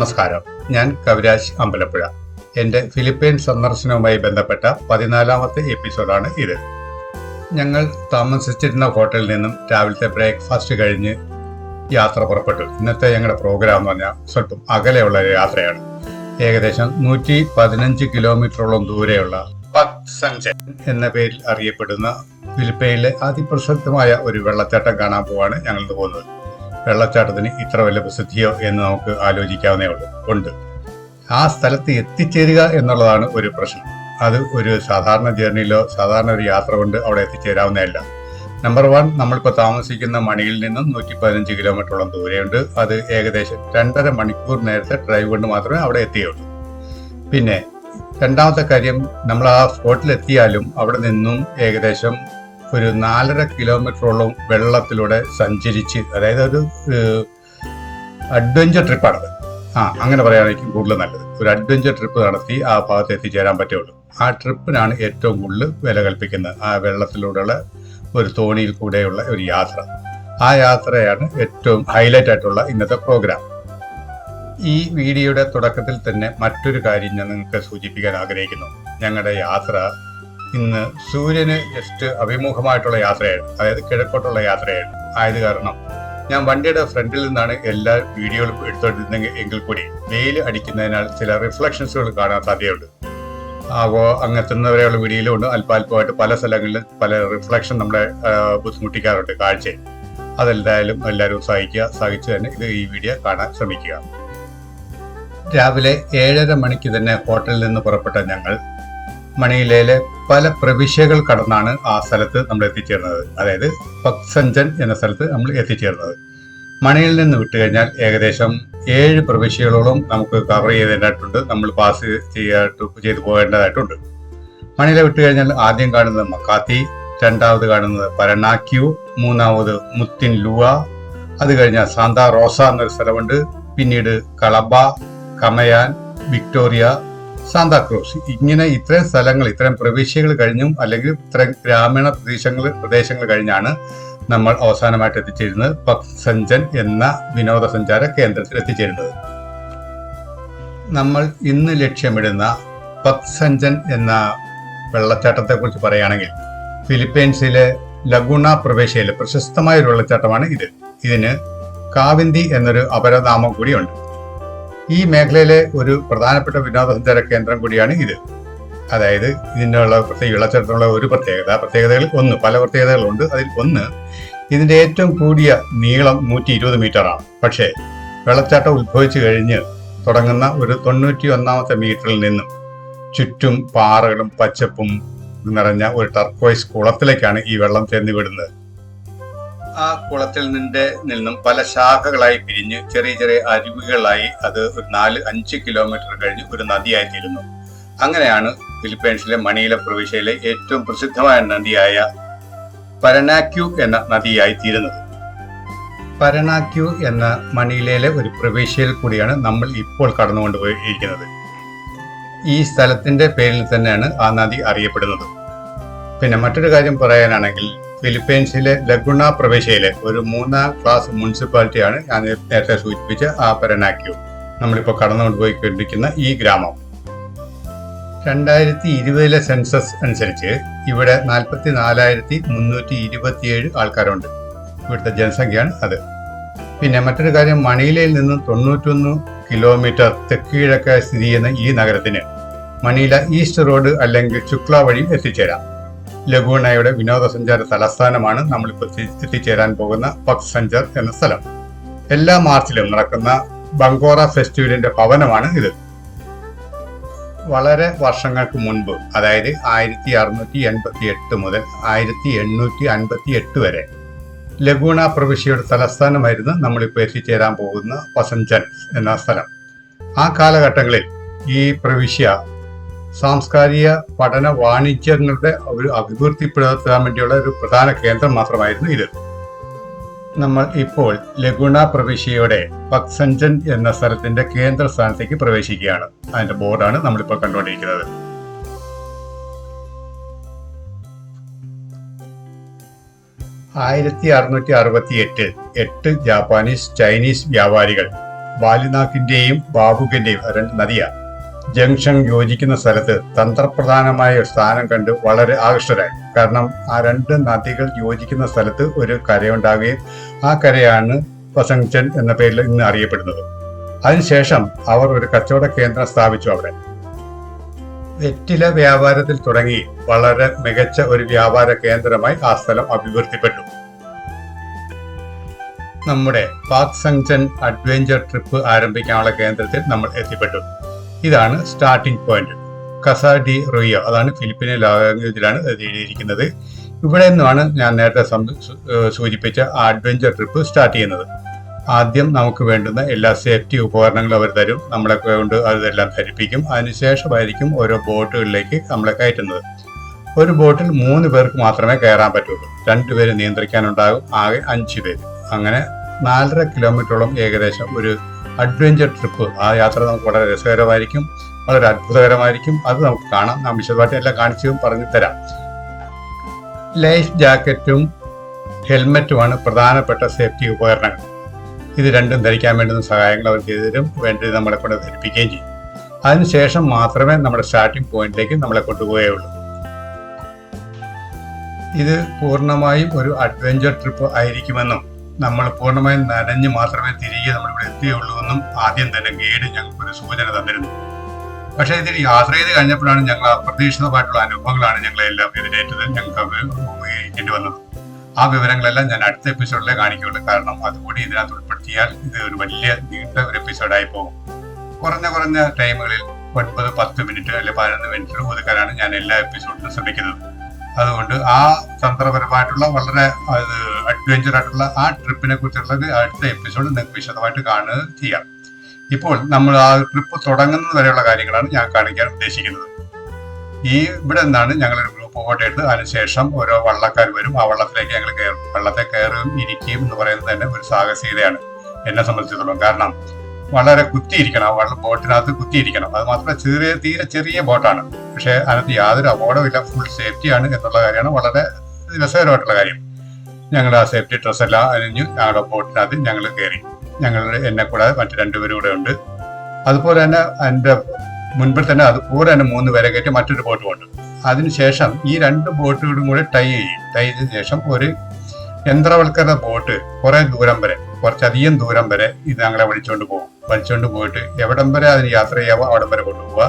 നമസ്കാരം. ഞാൻ കവിരാജ് അമ്പലപ്പുഴ. എൻ്റെ ഫിലിപ്പൈൻ സന്ദർശനവുമായി ബന്ധപ്പെട്ട 14ാമത്തെ എപ്പിസോഡാണ് ഇത്. ഞങ്ങൾ താമസിച്ചിരുന്ന ഹോട്ടലിൽ നിന്നും രാവിലത്തെ ബ്രേക്ക്ഫാസ്റ്റ് കഴിഞ്ഞ് യാത്ര പുറപ്പെട്ടു. ഇന്നത്തെ ഞങ്ങളുടെ പ്രോഗ്രാം എന്ന് പറഞ്ഞാൽ സ്വല്പം അകലെയുള്ള ഒരു യാത്രയാണ്. ഏകദേശം 115 കിലോമീറ്ററോളം ദൂരെയുള്ള പക്സഞ്ചൻ എന്ന പേരിൽ അറിയപ്പെടുന്ന ഫിലിപ്പൈനിലെ അതിപ്രസിദ്ധമായ ഒരു വെള്ളച്ചാട്ടം കാണാൻ പോവാണ് ഞങ്ങൾ പോകുന്നത്. വെള്ളച്ചാട്ടത്തിന് ഇത്ര വലിയ പ്രസിദ്ധിയോ എന്ന് നമുക്ക് ആലോചിക്കാവുന്നേ ഉണ്ട്. ആ സ്ഥലത്ത് എത്തിച്ചേരുക എന്നുള്ളതാണ് ഒരു പ്രശ്നം. അത് ഒരു സാധാരണ ജേർണിയിലോ സാധാരണ ഒരു യാത്ര കൊണ്ട് അവിടെ എത്തിച്ചേരാവുന്നതല്ല. നമ്പർ 1, നമ്മളിപ്പോൾ താമസിക്കുന്ന മണിയിൽ നിന്നും 115 കിലോമീറ്ററോളം ദൂരെയുണ്ട്. അത് ഏകദേശം 2.5 മണിക്കൂർ നേരത്തെ ഡ്രൈവ് കൊണ്ട് മാത്രമേ അവിടെ എത്തിയുള്ളൂ. പിന്നെ രണ്ടാമത്തെ കാര്യം, നമ്മൾ ആ സ്പോട്ടിലെത്തിയാലും അവിടെ നിന്നും ഏകദേശം ഒരു 4.5 കിലോമീറ്ററോളം വെള്ളത്തിലൂടെ സഞ്ചരിച്ച്, അതായത് ഒരു അഡ്വഞ്ചർ ട്രിപ്പാണത്. അങ്ങനെ പറയുകയാണെങ്കിൽ കൂടുതൽ നല്ലത്. ഒരു അഡ്വഞ്ചർ ട്രിപ്പ് നടത്തി ആ ഭാഗത്ത് എത്തിച്ചേരാൻ പറ്റുള്ളൂ. ആ ട്രിപ്പിനാണ് ഏറ്റവും കൂടുതൽ വില കൽപ്പിക്കുന്നത്. ആ വെള്ളത്തിലൂടെയുള്ള ഒരു തോണിയിൽ കൂടെയുള്ള ഒരു യാത്ര. ആ യാത്രയാണ് ഏറ്റവും ഹൈലൈറ്റ് ആയിട്ടുള്ള ഇന്നത്തെ പ്രോഗ്രാം. ഈ വീഡിയോയുടെ തുടക്കത്തിൽ തന്നെ മറ്റൊരു കാര്യം ഞാൻ നിങ്ങൾക്ക് സൂചിപ്പിക്കാൻ ആഗ്രഹിക്കുന്നു. ഞങ്ങളുടെ യാത്ര ഇന്ന് സൂര്യന് ജസ്റ്റ് അഭിമുഖമായിട്ടുള്ള യാത്രയായിരുന്നു, അതായത് കിഴക്കോട്ടുള്ള യാത്രയായിരുന്നു. ആയത് കാരണം ഞാൻ വണ്ടിയുടെ ഫ്രണ്ടിൽ നിന്നാണ് എല്ലാ വീഡിയോകളും എടുത്തോണ്ടിരുന്നെങ്കിൽ എങ്കിൽ കൂടി വെയിൽ അടിക്കുന്നതിനാൽ ചില റിഫ്ലക്ഷൻസുകൾ കാണാൻ സാധ്യതയുണ്ട്. അങ്ങെത്തുന്നവരെയുള്ള വീഡിയോയിലുണ്ട്. അല്പാൽപമായിട്ട് പല സ്ഥലങ്ങളിലും പല റിഫ്ലക്ഷൻ നമ്മളെ ബുദ്ധിമുട്ടിക്കാറുണ്ട് കാഴ്ചയിൽ. അതെന്തായാലും എല്ലാവരും സഹിച്ചു തന്നെ ഈ വീഡിയോ കാണാൻ ശ്രമിക്കുക. രാവിലെ 7:30 മണിക്ക് തന്നെ ഹോട്ടലിൽ നിന്ന് പുറപ്പെട്ട ഞങ്ങൾ മണിയിലെ പല പ്രവിശ്യകൾ കടന്നാണ് ആ സ്ഥലത്ത് നമ്മൾ എത്തിച്ചേർന്നത്. അതായത് പക്സഞ്ചൻ എന്ന സ്ഥലത്ത് നമ്മൾ എത്തിച്ചേർന്നത്. മണിയിൽ നിന്ന് വിട്ടു കഴിഞ്ഞാൽ ഏകദേശം 7 പ്രവിശ്യകളോളം നമുക്ക് കവർ ചെയ്തതായിട്ടുണ്ട്. നമ്മൾ പാസ് ചെയ്ത് പോകേണ്ടതായിട്ടുണ്ട്. മണിയിലെ വിട്ടു കഴിഞ്ഞാൽ ആദ്യം കാണുന്നത് മക്കാത്തി, രണ്ടാമത് കാണുന്നത് പരനാക്യു, മൂന്നാമത് മുത്തിൻ ലുവ, അത് കഴിഞ്ഞാൽ സാന്താ റോസ എന്നൊരു സ്ഥലമുണ്ട്. പിന്നീട് കളബ, കമയാൻ, വിക്ടോറിയ, സാന്താക്രൂസ്. ഇങ്ങനെ ഇത്രയും സ്ഥലങ്ങൾ, ഇത്രയും പ്രവിശ്യകൾ കഴിഞ്ഞും അല്ലെങ്കിൽ ഇത്രയും ഗ്രാമീണ പ്രദേശങ്ങൾ കഴിഞ്ഞാണ് നമ്മൾ അവസാനമായിട്ട് എത്തിച്ചേരുന്നത് പക്സഞ്ചൻ എന്ന വിനോദസഞ്ചാര കേന്ദ്രത്തിൽ എത്തിച്ചേരുന്നത്. നമ്മൾ ഇന്ന് ലക്ഷ്യമിടുന്ന പക്സഞ്ചൻ എന്ന വെള്ളച്ചാട്ടത്തെ കുറിച്ച് പറയുകയാണെങ്കിൽ ഫിലിപ്പൈൻസിലെ ലഗൂണ പ്രവിശ്യയിലെ പ്രശസ്തമായ ഒരു വെള്ളച്ചാട്ടമാണ് ഇത്. ഇതിന് കാവിന്തി എന്നൊരു അപരനാമം കൂടിയുണ്ട്. ഈ മേഖലയിലെ ഒരു പ്രധാനപ്പെട്ട വിനോദസഞ്ചാര കേന്ദ്രം കൂടിയാണ് ഇത്. അതായത് ഇതിനുള്ള വെള്ളച്ചാട്ടത്തിനുള്ള ഒരു പ്രത്യേകതകൾ പല പ്രത്യേകതകളുണ്ട്. അതിൽ ഒന്ന്, ഇതിന്റെ ഏറ്റവും കൂടിയ നീളം 120 മീറ്ററാണ്. പക്ഷേ വെള്ളച്ചാട്ടം ഉത്ഭവിച്ചു കഴിഞ്ഞ് തുടങ്ങുന്ന ഒരു 91ാമത്തെ മീറ്ററിൽ നിന്നും ചുറ്റും പാറകളും പച്ചപ്പും നിറഞ്ഞ ഒരു ടർക്കോയ്സ് കുളത്തിലേക്കാണ് ഈ വെള്ളം ചെന്ന് വിടുന്നത്. ആ കുളത്തിൽ നിന്നും പല ശാഖകളായി പിരിഞ്ഞ് ചെറിയ ചെറിയ അരുവികളായി അത് ഒരു 4-5 കിലോമീറ്റർ കഴിഞ്ഞ് ഒരു നദിയായി തീരുന്നു. അങ്ങനെയാണ് ഫിലിപ്പൈൻസിലെ മണിയില പ്രവിശ്യയിലെ ഏറ്റവും പ്രസിദ്ധമായ നദിയായ പരനാക്യു എന്ന നദിയായി തീരുന്നത്. പരനാക്യു എന്ന മണിയിലയിലെ ഒരു പ്രവിശ്യയിൽ കൂടിയാണ് നമ്മൾ ഇപ്പോൾ കടന്നുകൊണ്ടുപോയിരിക്കുന്നത്. ഈ സ്ഥലത്തിന്റെ പേരിൽ തന്നെയാണ് ആ നദി അറിയപ്പെടുന്നത്. പിന്നെ മറ്റൊരു കാര്യം പറയാനാണെങ്കിൽ ഫിലിപ്പൈൻസിലെ ലഗുണ പ്രവിശ്യയിലെ ഒരു 3ാം ക്ലാസ് മുനിസിപ്പാലിറ്റിയാണ് ഞാൻ നേരത്തെ സൂചിപ്പിച്ച ആ പരനാക്യു, നമ്മളിപ്പോൾ കടന്നുകൊണ്ടുപോയിക്കൊണ്ടിരിക്കുന്ന ഈ ഗ്രാമം. 2020 സെൻസസ് അനുസരിച്ച് ഇവിടെ 44,327 ആൾക്കാരുണ്ട്. ഇവിടുത്തെ ജനസംഖ്യയാണ് അത്. പിന്നെ മറ്റൊരു കാര്യം, മണീലയിൽ നിന്നും 91 കിലോമീറ്റർ തെക്ക് കിഴക്കായി സ്ഥിതി ചെയ്യുന്ന ഈ നഗരത്തിന് മണീല ഈസ്റ്റ് റോഡ് അല്ലെങ്കിൽ ചുക്ല വഴി എത്തിച്ചേരാം. ലഗൂണയുടെ വിനോദസഞ്ചാര തലസ്ഥാനമാണ് നമ്മളിപ്പോൾ എത്തിച്ചേരാൻ പോകുന്ന പക്സഞ്ചർ എന്ന സ്ഥലം. എല്ലാ മാർച്ചിലും നടക്കുന്ന ബങ്കോറ ഫെസ്റ്റിവലിന്റെ ഭവനമാണ് ഇത്. വളരെ വർഷങ്ങൾക്ക് മുൻപ്, അതായത് 1688 മുതൽ 1858 വരെ ലഗൂണ പ്രവിശ്യയുടെ തലസ്ഥാനമായിരുന്നു നമ്മളിപ്പോൾ എത്തിച്ചേരാൻ പോകുന്ന പക്സഞ്ചൻ എന്ന സ്ഥലം. ആ കാലഘട്ടങ്ങളിൽ ഈ പ്രവിശ്യ സാംസ്കാരിക പഠന വാണിജ്യങ്ങളുടെ ഒരു അഭിവൃദ്ധിപ്പെടുത്താൻ വേണ്ടിയുള്ള ഒരു പ്രധാന കേന്ദ്രം മാത്രമായിരുന്നു ഇത്. നമ്മൾ ഇപ്പോൾ ലഗൂണ പ്രവിശ്യയുടെ പക്സഞ്ചൻ എന്ന സ്ഥലത്തിന്റെ കേന്ദ്ര സ്ഥാനത്തേക്ക് പ്രവേശിക്കുകയാണ്. അതിന്റെ ബോർഡാണ് നമ്മളിപ്പോൾ കണ്ടുകൊണ്ടിരിക്കുന്നത്. 1668 8 ജാപ്പാനീസ് ചൈനീസ് വ്യാപാരികൾ വാലിനാക്കിന്റെയും ബാബുകിന്റെയും രണ്ട് നദിയാണ് ജംഗ്ഷൻ യോജിക്കുന്ന സ്ഥലത്ത് തന്ത്രപ്രധാനമായ ഒരു സ്ഥാനം കണ്ട് വളരെ ആകർഷകരായി. കാരണം ആ രണ്ട് നദികൾ യോജിക്കുന്ന സ്ഥലത്ത് ഒരു കരയുണ്ടാവുകയും ആ കരയാണ് പസങ്ചൻ എന്ന പേരിൽ ഇന്ന് അറിയപ്പെടുന്നത്. അതിനുശേഷം അവർ ഒരു കച്ചവട കേന്ദ്രം സ്ഥാപിച്ചു അവിടെ. വെറ്റില വ്യാപാരത്തിൽ തുടങ്ങി വളരെ മികച്ച ഒരു വ്യാപാര കേന്ദ്രമായി ആ സ്ഥലം അഭിവൃദ്ധിപ്പെട്ടു. നമ്മുടെ പാക് സങ്ചൻ അഡ്വഞ്ചർ ട്രിപ്പ് ആരംഭിക്കാനുള്ള കേന്ദ്രത്തിൽ നമ്മൾ എത്തിപ്പെട്ടു. ഇതാണ് സ്റ്റാർട്ടിംഗ് പോയിന്റ്. കസ ഡി റൊയ്യ, അതാണ് ഫിലിപ്പീനിയൻ ലാംഗ്വേജിലാണ് എഴുതിയിരിക്കുന്നത്. ഇവിടെ നിന്നാണ് ഞാൻ നേരത്തെ സൂചിപ്പിച്ച ആ അഡ്വഞ്ചർ ട്രിപ്പ് സ്റ്റാർട്ട് ചെയ്യുന്നത്. ആദ്യം നമുക്ക് വേണ്ടുന്ന എല്ലാ സേഫ്റ്റി ഉപകരണങ്ങളും അവർ തരും. നമ്മളെ കൊണ്ട് അതെല്ലാം ധരിപ്പിക്കും. അതിനുശേഷമായിരിക്കും ഓരോ ബോട്ടുകളിലേക്ക് നമ്മളെ കയറ്റുന്നത്. ഒരു ബോട്ടിൽ 3 പേർക്ക് മാത്രമേ കയറാൻ പറ്റുള്ളൂ. 2 പേര് നിയന്ത്രിക്കാനുണ്ടാകും. ആകെ 5 പേര്. അങ്ങനെ 4.5 കിലോമീറ്ററോളം ഏകദേശം ഒരു അഡ്വഞ്ചർ ട്രിപ്പ്. ആ യാത്ര നമുക്ക് വളരെ രസകരമായിരിക്കും, വളരെ അത്ഭുതകരമായിരിക്കും. അത് നമുക്ക് കാണാം. നാം വിശദമായിട്ട് എല്ലാം കാണിച്ചും പറഞ്ഞു തരാം. ലൈഫ് ജാക്കറ്റും ഹെൽമറ്റുമാണ് പ്രധാനപ്പെട്ട സേഫ്റ്റി ഉപകരണങ്ങൾ. ഇത് രണ്ടും ധരിക്കാൻ വേണ്ടുന്ന സഹായങ്ങൾ അവർ ചെയ്തു തരും. വേണ്ടത് നമ്മളെ കൊണ്ട് ധരിപ്പിക്കുകയും ചെയ്യും. അതിനുശേഷം മാത്രമേ നമ്മുടെ സ്റ്റാർട്ടിംഗ് പോയിന്റിലേക്ക് നമ്മളെ കൊണ്ടുപോവുകയുള്ളൂ. ഇത് പൂർണ്ണമായും ഒരു അഡ്വഞ്ചർ ട്രിപ്പ് ആയിരിക്കുമെന്നും നമ്മൾ പൂർണ്ണമായും നനഞ്ഞ് മാത്രമേ തിരികെ നമ്മളിവിടെ എത്തുകയുള്ളൂ എന്നും ആദ്യം തന്നെ ഗൈഡ് ഞങ്ങൾക്കൊരു സൂചന തന്നിരുന്നു. പക്ഷേ ഇതിൽ യാത്ര ചെയ്ത് കഴിഞ്ഞപ്പോഴാണ് ഞങ്ങൾ അപ്രതീക്ഷിതമായിട്ടുള്ള അനുഭവങ്ങളാണ് ഞങ്ങളെല്ലാം എതിരേറ്റത് ഞങ്ങൾക്ക് ഉപയോഗിക്കേണ്ടി വന്നത്. ആ വിവരങ്ങളെല്ലാം ഞാൻ അടുത്ത എപ്പിസോഡിലേ കാണിക്കുകയുള്ളൂ. കാരണം അതുകൂടി ഇതിനകത്ത് ഉൾപ്പെടുത്തിയാൽ ഇത് ഒരു വലിയ നീണ്ട ഒരു എപ്പിസോഡായി പോകും. കുറഞ്ഞ ടൈമുകളിൽ 9-10 മിനിറ്റ് അല്ലെങ്കിൽ 11 മിനിറ്റ് ഒതുക്കാനാണ് ഞാൻ എല്ലാ എപ്പിസോഡിലും ശ്രമിക്കുന്നത്. അതുകൊണ്ട് ആ തന്ത്രപരമായിട്ടുള്ള വളരെ അഡ്വഞ്ചർ ആയിട്ടുള്ള ആ ട്രിപ്പിനെ കുറിച്ചുള്ള അടുത്ത എപ്പിസോഡ് നിങ്ങൾക്ക് വിശദമായിട്ട് കാണുക ചെയ്യാം. ഇപ്പോൾ നമ്മൾ ആ ട്രിപ്പ് തുടങ്ങുന്നത് വരെയുള്ള കാര്യങ്ങളാണ് ഞാൻ കാണിക്കാൻ ഉദ്ദേശിക്കുന്നത്. ഇവിടെ നിന്നാണ് ഞങ്ങളൊരു ഗ്രൂപ്പ് ഫോട്ടോ എടുത്ത് അതിനുശേഷം ഓരോ വള്ളക്കാർ വരും. ആ വള്ളത്തിലേക്ക് ഞങ്ങൾ കയറും. വള്ളത്തെ കയറുകയും ഇരിക്കുകയും എന്ന് പറയുന്നത് തന്നെ ഒരു സാഹസികതയാണ് എന്നെ സംബന്ധിച്ചിടത്തോളം. കാരണം വളരെ കുത്തിയിരിക്കണം. ആ ബോട്ടിനകത്ത് കുത്തിയിരിക്കണം. അത് മാത്രമല്ല തീരെ ചെറിയ ബോട്ടാണ്. പക്ഷെ അതിനകത്ത് യാതൊരു അപകടമില്ല. ഫുൾ സേഫ്റ്റിയാണ് എന്നുള്ള കാര്യമാണ് വളരെ രസകരമായിട്ടുള്ള കാര്യം. ഞങ്ങളുടെ ആ സേഫ്റ്റി ഡ്രസ് എല്ലാം അണിഞ്ഞ് ഞങ്ങളുടെ ബോട്ടിനകത്ത് ഞങ്ങൾ കയറി. എന്നെ കൂടാതെ മറ്റു 2 പേരും കൂടെ ഉണ്ട്. അതുപോലെ തന്നെ എൻ്റെ മുൻപിൽ തന്നെ അതുപോലെ തന്നെ 3 പേരെ കയറ്റി മറ്റൊരു ബോട്ടും ഉണ്ട്. അതിനുശേഷം ഈ 2 ബോട്ടുകളും കൂടെ ടൈ ചെയ്ത ശേഷം ഒരു യന്ത്രവൽക്കരണ ബോട്ട് കുറച്ചധികം ദൂരം വരെ ഇത് ഞങ്ങളെ വലിച്ചുകൊണ്ട് പോയിട്ട് എവിടം വരെ അതിന് യാത്ര ചെയ്യാവോ അവിടം വരെ കൊണ്ടുപോവുക.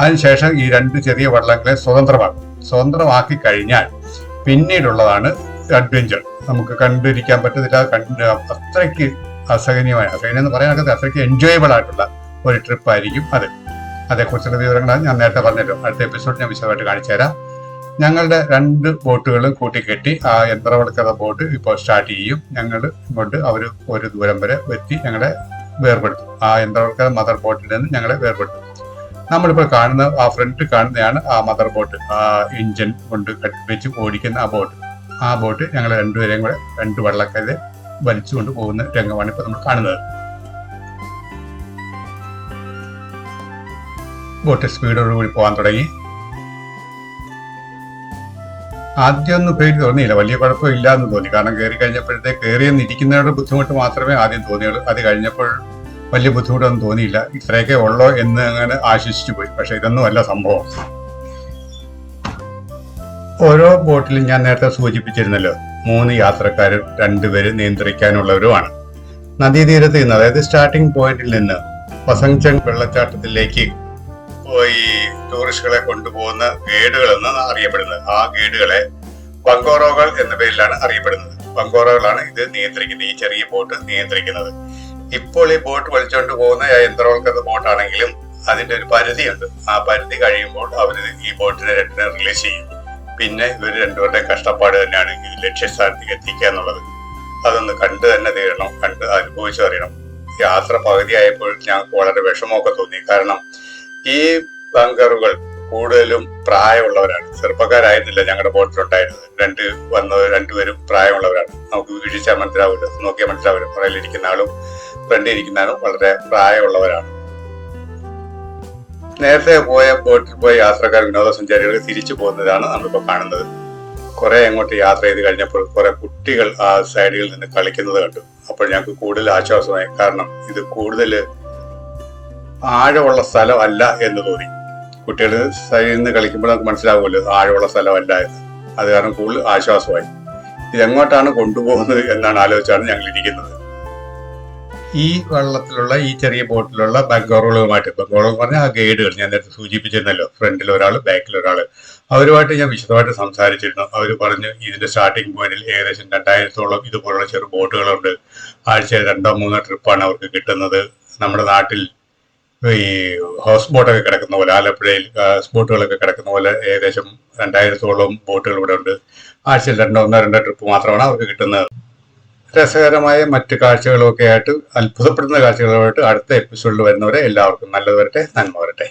അതിനുശേഷം ഈ 2 ചെറിയ വള്ളങ്ങളെ സ്വതന്ത്രമാക്കി കഴിഞ്ഞാൽ പിന്നീടുള്ളതാണ് അഡ്വഞ്ചർ. നമുക്ക് കണ്ടിരിക്കാൻ പറ്റത്തില്ല. അത്രയ്ക്ക് അസഹനീയം എന്ന് പറയാനൊക്കെ അത്രയ്ക്ക് എൻജോയബിൾ ആയിട്ടുള്ള ഒരു ട്രിപ്പ് ആയിരിക്കും അത്. അതേക്കുറിച്ചുള്ള വിവരങ്ങളാണ് ഞാൻ നേരത്തെ പറഞ്ഞല്ലോ. അടുത്ത എപ്പിസോഡ് ഞാൻ വിശദമായിട്ട് കാണിച്ചു തരാം. ഞങ്ങളുടെ 2 ബോട്ടുകളും കൂട്ടിക്കെട്ടി ആ യന്ത്രവൽക്കൃത ബോട്ട് ഇപ്പോൾ സ്റ്റാർട്ട് ചെയ്യും. ഞങ്ങൾ ഇങ്ങോട്ട് അവർ ഒരു ദൂരം വരെ എത്തി ഞങ്ങളെ വേർപെടുത്തും. ആ യന്ത്രവൽക്കൃത മദർ ബോട്ടിൽ നിന്ന് ഞങ്ങളെ വേർപെടുത്തും. നമ്മളിപ്പോൾ കാണുന്ന ആ ഫ്രണ്ട് കാണുന്നതാണ് ആ മദർ ബോട്ട്. ആ എഞ്ചിൻ കൊണ്ട് വെച്ച് ഓടിക്കുന്ന ആ ബോട്ട് ഞങ്ങൾ 2 പേരെയും കൂടെ 2 വള്ളക്കാരെ വലിച്ചുകൊണ്ട് പോകുന്ന രംഗമാണ് ഇപ്പോൾ നമ്മൾ കാണുന്നത്. ബോട്ട് സ്പീഡോടുകൂടി പോകാൻ തുടങ്ങി. ആദ്യമൊന്നും പേടി തോന്നിയില്ല. വലിയ കുഴപ്പമില്ല എന്ന് തോന്നി. കാരണം കയറിയെന്ന് ഇരിക്കുന്നവരുടെ ബുദ്ധിമുട്ട് മാത്രമേ ആദ്യം തോന്നിയുള്ളൂ. അത് കഴിഞ്ഞപ്പോൾ വലിയ ബുദ്ധിമുട്ടൊന്നും തോന്നിയില്ല. ഇത്രയൊക്കെ ഉള്ളോ എന്ന് അങ്ങനെ ആശ്വസിച്ചു പോയി. പക്ഷെ ഇതൊന്നും അല്ല സംഭവം. ഓരോ ബോട്ടിലും ഞാൻ നേരത്തെ സൂചിപ്പിച്ചിരുന്നല്ലോ, 3 യാത്രക്കാരും 2 പേര് നിയന്ത്രിക്കാനുള്ളവരുമാണ്. നദീതീരത്ത് നിന്ന്, അതായത് സ്റ്റാർട്ടിംഗ് പോയിന്റിൽ നിന്ന് പസങ്ചൻ വെള്ളച്ചാട്ടത്തിലേക്ക് പോയി ടൂറിസ്റ്റുകളെ കൊണ്ടുപോകുന്ന ഗൈഡുകൾ എന്നാണ് അറിയപ്പെടുന്നത്. ആ ഗൈഡുകളെ ബങ്കോറോകൾ എന്ന പേരിലാണ് അറിയപ്പെടുന്നത്. ബങ്കോറോകളാണ് ഇത് നിയന്ത്രിക്കുന്നത്, ഈ ചെറിയ ബോട്ട് നിയന്ത്രിക്കുന്നത്. ഇപ്പോൾ ഈ ബോട്ട് വലിച്ചുകൊണ്ട് പോകുന്ന യന്ത്രവൽക്കൃത ബോട്ടാണെങ്കിലും അതിന്റെ ഒരു പരിധിയുണ്ട്. ആ പരിധി കഴിയുമ്പോൾ അവർ ഈ ബോട്ടിനെ 2 റിലീസ് ചെയ്യും. പിന്നെ ഇവർ 2 പേരുടെയും കഷ്ടപ്പാട് തന്നെയാണ് ഈ ലക്ഷ്യസ്ഥാനത്തേക്ക് എത്തിക്കുക എന്നുള്ളത്. അതൊന്ന് കണ്ടു തന്നെ തീരണം, കണ്ട് അനുഭവിച്ചറിയണം. യാത്ര പകുതിയായപ്പോൾ ഞങ്ങൾക്ക് വളരെ വിഷമമൊക്കെ തോന്നി. കാരണം ഈ ബങ്കറുകൾ കൂടുതലും പ്രായമുള്ളവരാണ്, ചെറുപ്പക്കാരായിരുന്നില്ല ഞങ്ങളുടെ ബോട്ടിലുണ്ടായിരുന്നത്. 2 പേരും പ്രായമുള്ളവരാണ്. നമുക്ക് വീഴിച്ചാൽ മനസ്സിലാവില്ല, നോക്കിയാൽ മനസ്സിലാവില്ല. പുറകിലിരിക്കുന്ന ആളും ഫ്രണ്ടിലിരിക്കുന്ന ആളും വളരെ പ്രായമുള്ളവരാണ്. നേരത്തെ ബോട്ടിൽ പോയ യാത്രക്കാർ, വിനോദസഞ്ചാരികൾ തിരിച്ചു പോകുന്നതാണ് നമ്മളിപ്പോൾ കാണുന്നത്. കുറെ അങ്ങോട്ട് യാത്ര ചെയ്ത് കഴിഞ്ഞപ്പോൾ കുറെ കുട്ടികൾ ആ സൈഡിൽ നിന്ന് കളിക്കുന്നത് കണ്ടു. അപ്പോൾ ഞങ്ങൾക്ക് കൂടുതൽ ആശ്വാസമായി. കാരണം ഇത് കൂടുതൽ ആഴമുള്ള സ്ഥലമല്ല എന്ന് തോന്നി. കുട്ടികൾ സൈഡിൽ നിന്ന് കളിക്കുമ്പോൾ നമുക്ക് മനസ്സിലാവുമല്ലോ ആഴമുള്ള സ്ഥലമല്ല എന്ന്. അത് കാരണം കൂടുതൽ ആശ്വാസമായി. ഇതെങ്ങോട്ടാണ് കൊണ്ടുപോകുന്നത് എന്നാണ് ആലോചിച്ചാണ് ഞങ്ങൾ ഇരിക്കുന്നത്. ഈ വെള്ളത്തിലുള്ള ഈ ചെറിയ ബോട്ടിലുള്ള ബംഗോറുകളുമായിട്ട്, ബംഗോറുകൾ എന്ന് പറഞ്ഞാൽ ആ ഗൈഡുകൾ ഞാൻ നേരത്തെ സൂചിപ്പിച്ചിരുന്നല്ലോ, ഫ്രണ്ടിൽ ഒരാൾ ബാക്കിൽ ഒരാൾ, അവരുമായിട്ട് ഞാൻ വിശദമായിട്ട് സംസാരിച്ചിരുന്നു. അവർ പറഞ്ഞു ഇതിന്റെ സ്റ്റാർട്ടിംഗ് പോയിന്റിൽ ഏകദേശം 2000-ഓളം ഇതുപോലുള്ള ചെറു ബോട്ടുകളുണ്ട്. ആഴ്ചയിൽ 2-3 ട്രിപ്പാണ് അവർക്ക് കിട്ടുന്നത്. നമ്മുടെ നാട്ടിൽ ഈ ഹൗസ് ബോട്ടൊക്കെ കിടക്കുന്ന പോലെ, ആലപ്പുഴയിൽ ഹൗസ് ബോട്ടുകളൊക്കെ കിടക്കുന്ന പോലെ ഏകദേശം 2000-ഓളം ബോട്ടുകൾ ഇവിടെ ഉണ്ട്. ആഴ്ചയിൽ 2 ട്രിപ്പ് മാത്രമാണ് അവർക്ക് കിട്ടുന്നത്. രസകരമായ മറ്റു കാഴ്ചകളൊക്കെ ആയിട്ട്, അത്ഭുതപ്പെടുന്ന കാഴ്ചകളുമായിട്ട് അടുത്ത എപ്പിസോഡിൽ വരുന്നവരെ എല്ലാവർക്കും നല്ലത് വരട്ടെ, നന്മ വരട്ടെ.